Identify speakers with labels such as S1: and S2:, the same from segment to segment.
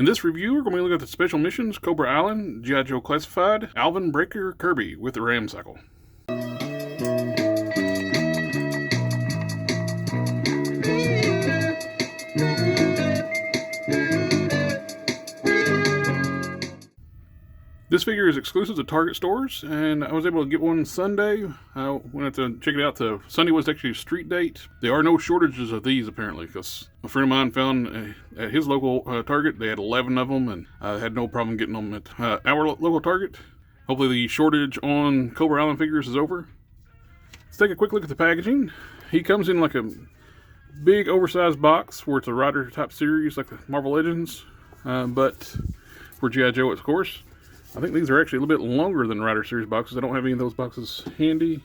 S1: In this review, we're going to be looking at the Special Missions, Cobra Island, G.I. Joe Classified, Alvin, Breaker, Kibbey with the Ram Cycle. This figure is exclusive to Target stores, and I was able to get one Sunday. I went to check it out. Sunday was actually a street date. There are no shortages of these, apparently, because a friend of mine found at his local Target, they had 11 of them, and I had no problem getting them at our local Target. Hopefully the shortage on Cobra Island figures is over. Let's take a quick look at the packaging. He comes in like a big oversized box where it's a Rider type series like the Marvel Legends, but for G.I. Joe, of course. I think these are actually a little bit longer than Rider series boxes. I don't have any of those boxes handy,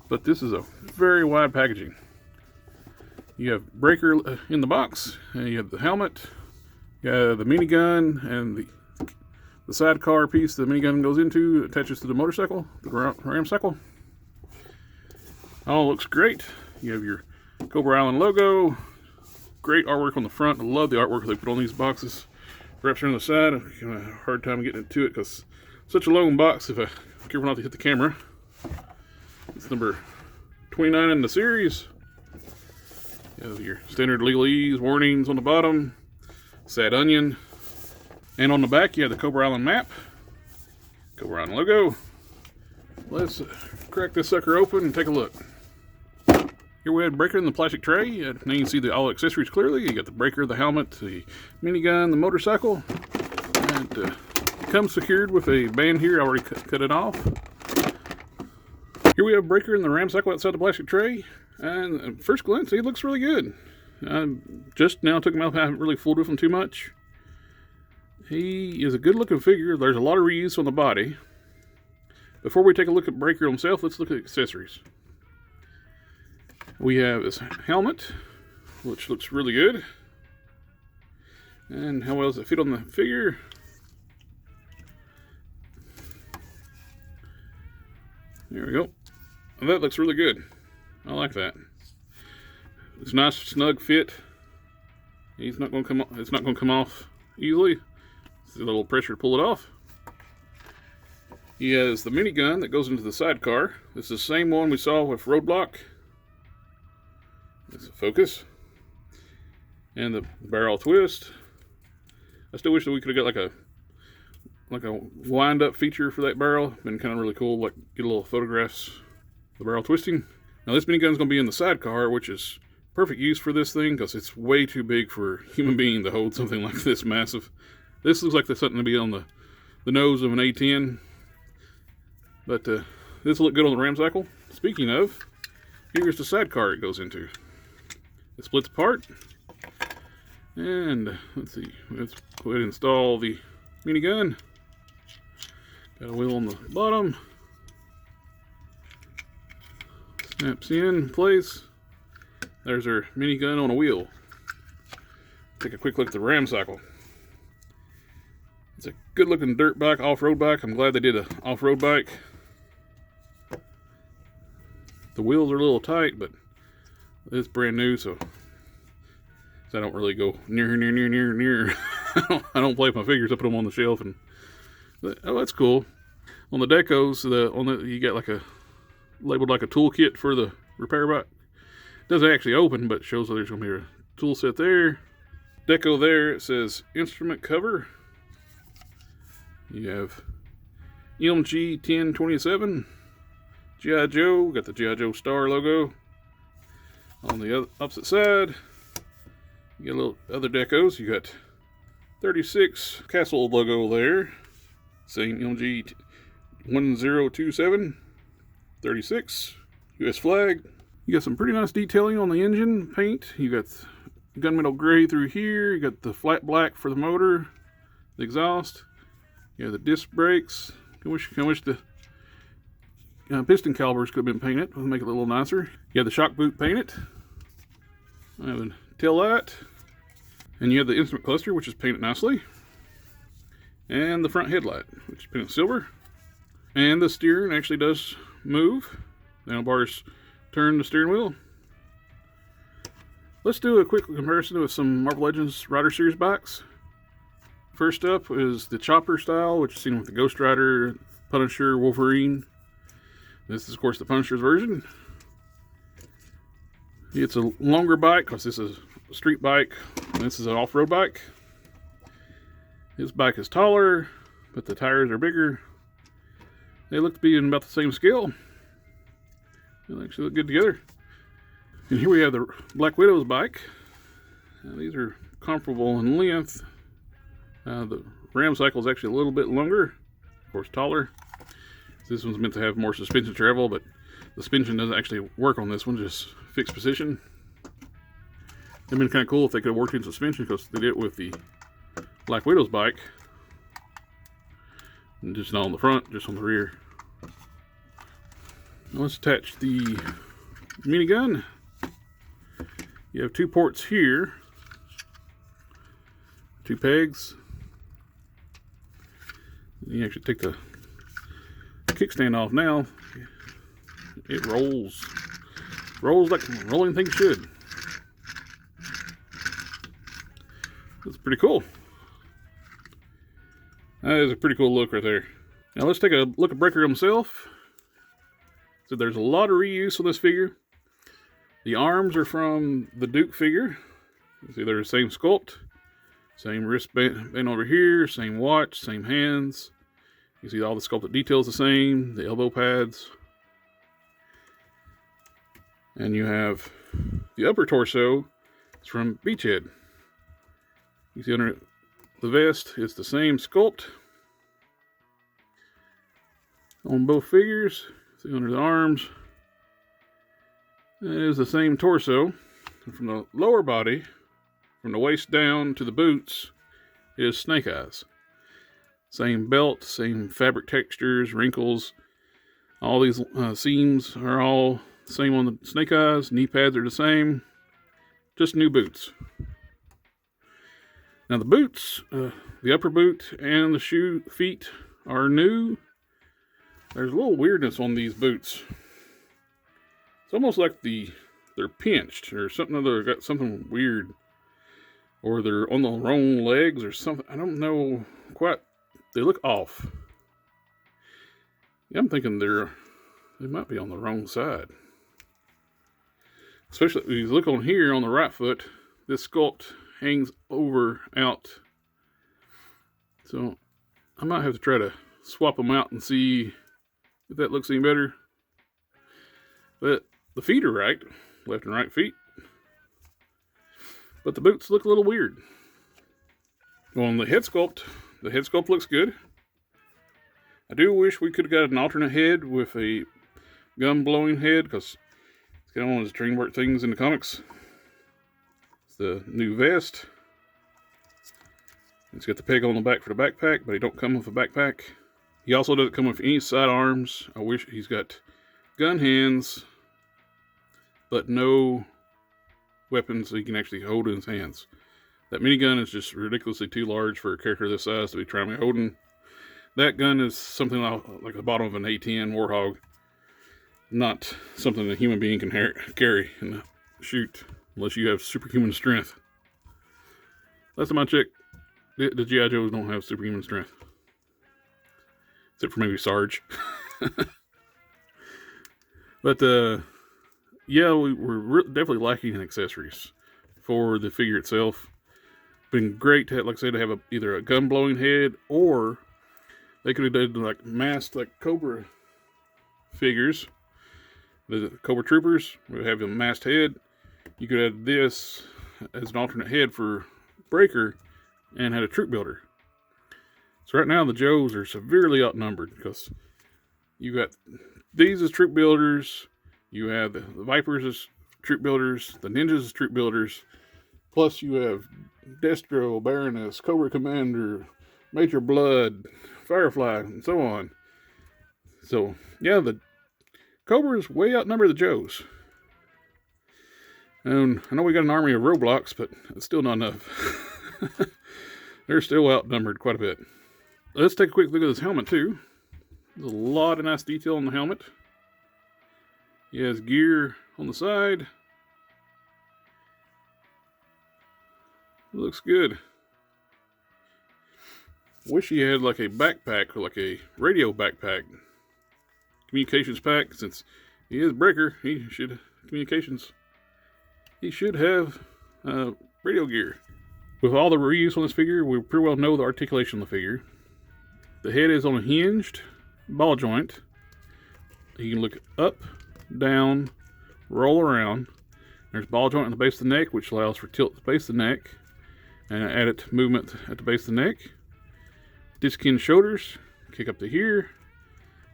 S1: but this is a very wide packaging. You have Breaker in the box, and you have the helmet, you have the minigun, and the sidecar piece the minigun goes into attaches to the motorcycle, the Ram Cycle. All looks great. You have your Cobra Island logo. Great artwork on the front. I love the artwork they put on these boxes. Wraps around the side. I'm having a hard time getting into it because it's such a long box if I'm careful not to hit the camera. It's number 29 in the series. You have your standard legalese warnings on the bottom. Sad onion. And on the back you have the Cobra Island map. Cobra Island logo. Let's crack this sucker open and take a look. Here we have Breaker in the plastic tray. Now you can see all accessories clearly. You got the Breaker, the helmet, the minigun, the motorcycle. And it comes secured with a band here. I already cut it off. Here we have Breaker in the Ram Cycle outside the plastic tray. And at first glance, he looks really good. I just now took him out. I haven't really fooled with him too much. He is a good looking figure. There's a lot of reuse on the body. Before we take a look at Breaker himself, let's look at accessories. We have his helmet, which looks really good. And how well does it fit on the figure? There we go. Well, that looks really good. I like that. It's a nice, snug fit. It's not going to come off easily. It's a little pressure to pull it off. He has the minigun that goes into the sidecar. It's the same one we saw with Roadblock. It's a focus. And the barrel twist. I still wish that we could have got like a wind up feature for that barrel. Been kind of really cool, like get a little photographs of the barrel twisting. Now this minigun is going to be in the sidecar, which is perfect use for this thing because it's way too big for a human being to hold something like this massive. This looks like there's something to be on the nose of an A10. But this will look good on the Ram Cycle. Speaking of, here's the sidecar it goes into. It splits apart. And let's see, let's go ahead and install the minigun. Got a wheel on the bottom. Snaps in place. There's our minigun on a wheel. Take a quick look at the Ram Cycle. It's a good looking dirt bike, off-road bike. I'm glad they did an off-road bike. The wheels are a little tight, but it's brand new, so I don't really go near. I don't play with my figures. I put them on the shelf, and oh, that's cool. On the decos, you got like labeled like a toolkit for the repair bike. It doesn't actually open, but it shows that there's going to be a tool set there. Deco there, it says instrument cover. You have MG 1027. G.I. Joe, got the G.I. Joe star logo. On the opposite side, you got a little other decos. You got 36 Castle logo there, saying MG 1027, 36, U.S. flag. You got some pretty nice detailing on the engine paint. You got gunmetal gray through here. You got the flat black for the motor, the exhaust. You have the disc brakes. I wish the piston calipers could have been painted. It'll make it a little nicer. You have the shock boot painted. I have a tail light. And you have the instrument cluster, which is painted nicely. And the front headlight, which is painted silver. And the steering actually does move. The handlebars turn the steering wheel. Let's do a quick comparison with some Marvel Legends Rider Series bikes. First up is the chopper style, which is seen with the Ghost Rider, Punisher, Wolverine. This is, of course, the Punisher's version. It's a longer bike because this is a street bike. This is an off-road bike. This bike is taller, but the tires are bigger. They look to be in about the same scale. They actually look good together. And here we have the Black Widow's bike. These are comparable in length. The Ram cycle is actually a little bit longer, of course taller. This one's meant to have more suspension travel, but the suspension doesn't actually work on this one, just fixed position. It'd been kind of cool if they could have worked in suspension, because they did it with the Black Widow's bike. And just not on the front, just on the rear. Now let's attach the minigun. You have 2 ports here, 2 pegs. You actually take the kickstand off now. It rolls like rolling things should. That's pretty cool. That is a pretty cool look right there. Now let's take a look at Breaker himself. So there's a lot of reuse on this figure. The arms are from the Duke figure. You see they're the same sculpt. Same wristband over here, same watch, same hands. You see all the sculpted details the same, the elbow pads. And you have the upper torso. It's from Beachhead. You see under the vest, it's the same sculpt on both figures. See under the arms, it is the same torso. And from the lower body, from the waist down to the boots, is Snake Eyes. Same belt, same fabric textures, wrinkles. All these seams are all the same on the Snake Eyes. Knee pads are the same. Just new boots. Now the boots, the upper boot and the feet are new. There's a little weirdness on these boots. It's almost like they're pinched or something. They've got something weird, or they're on the wrong legs or something. I don't know quite. They look off. Yeah, I'm thinking they might be on the wrong side. Especially if you look on here on the right foot, this sculpt hangs out. So I might have to try to swap them out and see if that looks any better. But the feet are right, left and right feet. But the boots look a little weird. On the head sculpt looks good. I do wish we could have got an alternate head with a gun blowing head, because it's kind of one of those trademark things in the comics. It's the new vest. It's got the peg on the back for the backpack, but he don't come with a backpack. He also doesn't come with any side arms. I wish he's got gun hands, but no weapons that he can actually hold in his hands. That minigun is just ridiculously too large for a character this size to be trying to be holding. That gun is something like the bottom of an A10 Warhog. Not something a human being can carry and shoot, unless you have superhuman strength. Last time I checked, the G.I. Joes don't have superhuman strength. Except for maybe Sarge. But, yeah, we're definitely lacking in accessories for the figure itself. Been great to have, like I said, to have either a gun blowing head, or they could have done like masked like Cobra figures. The Cobra Troopers would have a masked head. You could have this as an alternate head for Breaker and had a troop builder. So right now the Joes are severely outnumbered, because you got these as troop builders, you have the Vipers as troop builders, the Ninjas as troop builders, plus you have Destro, Baroness, Cobra Commander, Major Blood, Firefly, and so on. So, yeah, the Cobras way outnumber the Joes. And I know we got an army of Roblox, but it's still not enough. They're still outnumbered quite a bit. Let's take a quick look at this helmet, too. There's a lot of nice detail on the helmet. He has gear on the side. Looks good. Wish he had like a backpack, or like a radio backpack, communications pack. Since he is breaker, he should communications. He should have radio gear. With all the reuse on this figure, we pretty well know the articulation of the figure. The head is on a hinged ball joint. You can look up, down, roll around. There's a ball joint on the base of the neck, which allows for tilt at the base of the neck and added movement at the base of the neck. Disc-in shoulders, kick up to here.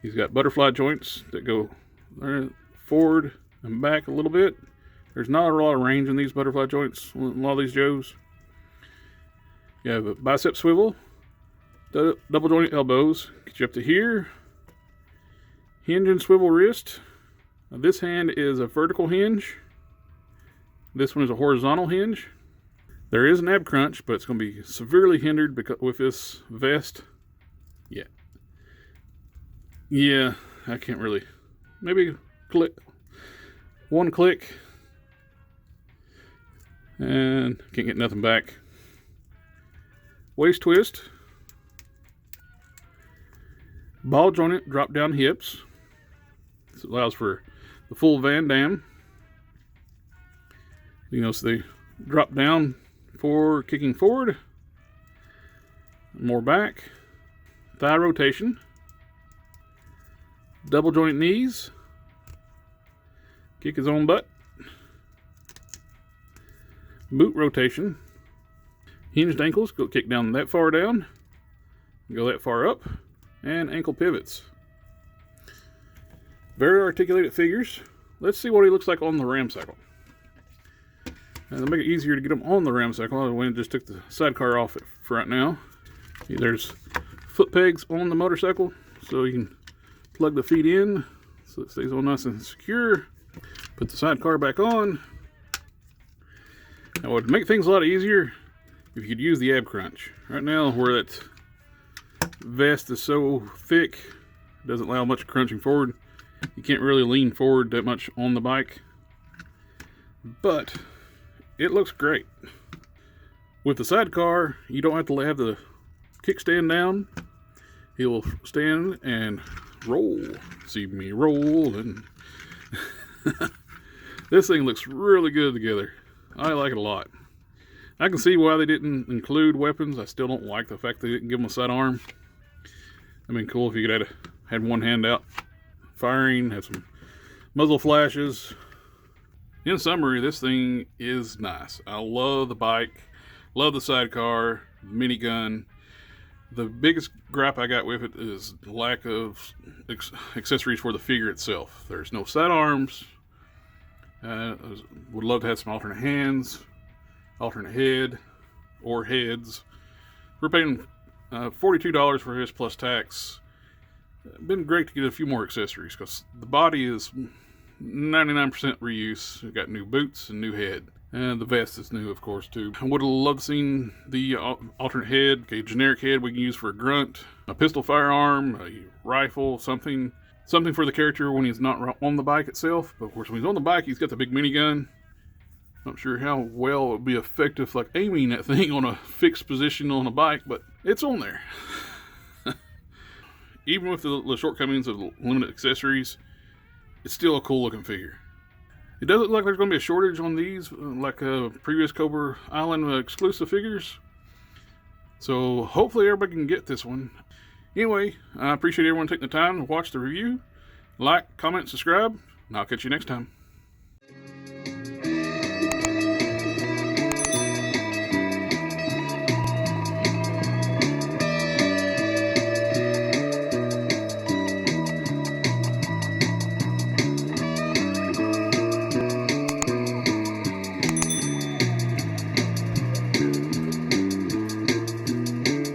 S1: He's got butterfly joints that go forward and back a little bit. There's not a lot of range in these butterfly joints, a lot of these Joes. You have a bicep swivel, double jointed elbows, get you up to here. Hinge and swivel wrist. Now this hand is a vertical hinge. This one is a horizontal hinge. There is an ab crunch, but it's going to be severely hindered because with this vest. Yeah, I can't really. Maybe click. One click. And can't get nothing back. Waist twist. Ball jointed drop down hips. This allows for the full Van Damme. You know, so they drop down for kicking forward. More back. Thigh rotation. Double joint knees. Kick his own butt. Boot rotation. Hinged ankles. Go kick down that far down. Go that far up. And ankle pivots. Very articulated figures. Let's see what he looks like on the ramcycle. And to make it easier to get him on the ramcycle, I went and just took the sidecar off it for right now. There's foot pegs on the motorcycle, so you can plug the feet in so it stays all nice and secure. Put the sidecar back on. Now, it would make things a lot easier if you could use the ab crunch. Right now, where that vest is so thick, it doesn't allow much crunching forward. You can't really lean forward that much on the bike. But it looks great. With the sidecar, you don't have to have the kickstand down. He will stand and roll. See me rolling. This thing looks really good together. I like it a lot. I can see why they didn't include weapons. I still don't like the fact they didn't give him a sidearm. I mean, cool if you could had one hand out firing, had some muzzle flashes. In summary, this thing is nice. I love the bike, love the sidecar, the minigun. The biggest gripe I got with it is the lack of accessories for the figure itself. There's no sidearms. Would love to have some alternate hands, alternate head, or heads. We're paying $42 for his plus tax. Been great to get a few more accessories because the body is 99% reuse. We've got new boots and new head. And the vest is new, of course, too. I would have loved to seen the alternate head, a generic head we can use for a grunt, a pistol firearm, a rifle, something for the character when he's not on the bike itself. But of course, when he's on the bike, he's got the big minigun. Not sure how well it would be effective, like aiming that thing on a fixed position on a bike, but it's on there. Even with the shortcomings of the limited accessories, it's still a cool looking figure. It doesn't look like there's going to be a shortage on these, like previous Cobra Island exclusive figures. So hopefully everybody can get this one. Anyway, I appreciate everyone taking the time to watch the review. Like, comment, subscribe, and I'll catch you next time.